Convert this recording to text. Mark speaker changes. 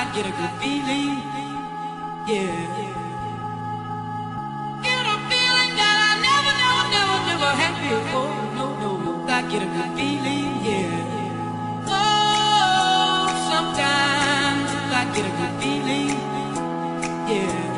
Speaker 1: I get a good feeling, yeah. Get a feeling that I never had before. No, no, no, I get a good feeling, yeah. Oh, sometimes I get a good feeling, yeah.